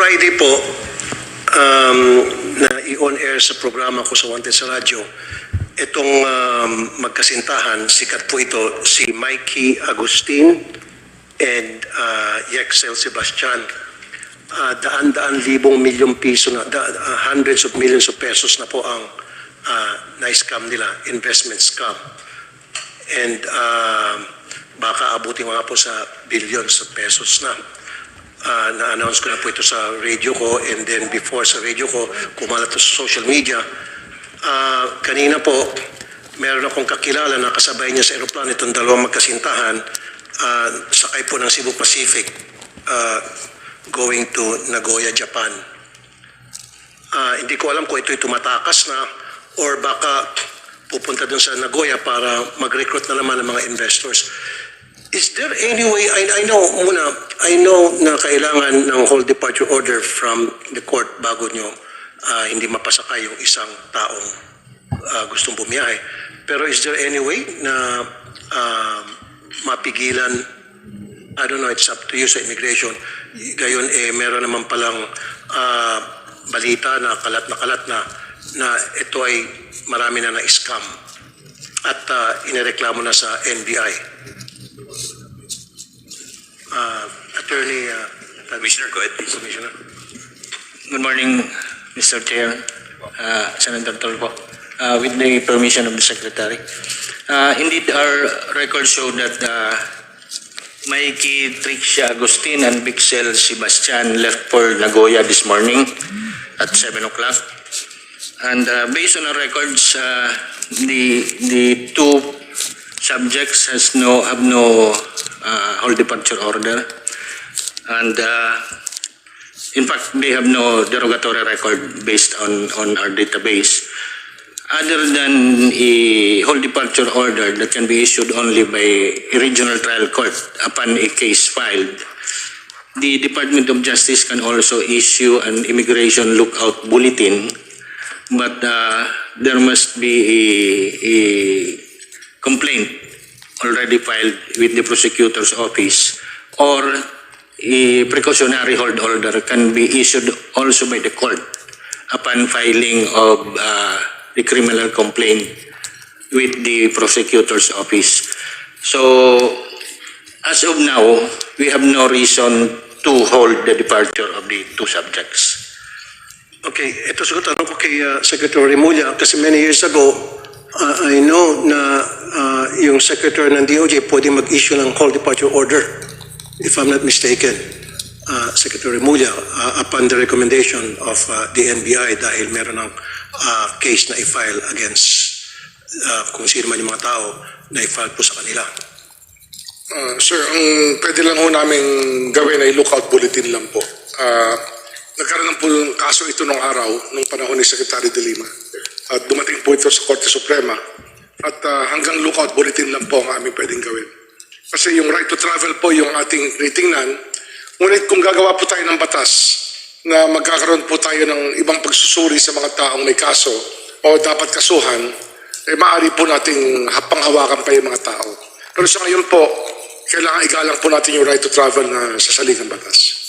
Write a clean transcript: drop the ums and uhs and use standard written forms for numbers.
Friday po, na i-on air sa programa ko sa Wanted sa radyo, itong magkasintahan, sikat po ito, si Mikey Agustin and Yexel Sebastian. Daan-daan libong milyong piso na, hundreds of millions of pesos na po ang na-scam nila, investment scam. And baka abutin mga po sa billions of pesos na. Na-announce ko na po ito sa radio ko, and then before sa radio ko, kumalat to sa social media. Kanina po, meron akong kakilala na kasabay niya sa aeroplano itong dalawang magkasintahan, sakay po ng Cebu Pacific, going to Nagoya, Japan. Hindi ko alam kung ito'y tumatakas na or baka pupunta dun sa Nagoya para mag-recruit na naman ng mga investors. Is there any way, I know na kailangan ng whole departure order from the court bago nyo hindi mapasakay yung isang taong gustong bumiyahe. Pero is there any way na mapigilan, I don't know, it's up to you sa immigration, gayon meron naman palang balita na kalat na ito ay marami na na-scam at inireklamo na sa NBI. Attorney Commissioner, go ahead, please. Commissioner. Good morning, Mr. Chair, Senator Tolpo. With the permission of the Secretary. Indeed, our records show that Mikey Trixia Agustin and Bixel Sebastian left for Nagoya this morning at 7 o'clock. And based on our records, the two subjects have no whole departure order, and in fact they have no derogatory record based on our database, other than a whole departure order that can be issued only by a regional trial court upon a case filed. The Department of Justice can also issue an immigration lookout bulletin, but there must be a complaint already filed with the prosecutor's office, or a precautionary hold order can be issued also by the court upon filing of the criminal complaint with the prosecutor's office. So, as of now, we have no reason to hold the departure of the two subjects. Okay, ito sagot tanong ko kay Secretary Remulla, kasi many years ago, I know na yung Secretary ng DOJ pwede mag-issue ng whole departure order, if I'm not mistaken, Secretary Remulla, upon the recommendation of the NBI dahil meron ng case na i-file against kung sino man yung mga tao na i-file po sa kanila. Sir, ang pwede lang ho namin gawin ay lookout bulletin lang po. Nagkaroon po ng kaso ito nung araw, nung panahon ni Secretary De Lima. At dumating po ito sa Korte Suprema. At hanggang lookout bulletin lang po ang aming pwedeng gawin. Kasi yung right to travel po yung ating titingnan. Ngunit kung gagawa po tayo ng batas na magkakaroon po tayo ng ibang pagsusuri sa mga taong may kaso o dapat kasuhan, maaari po nating panghawakan pa yung mga tao. Pero sa ngayon po, kailangan igalang po natin yung right to travel na sa saligang batas.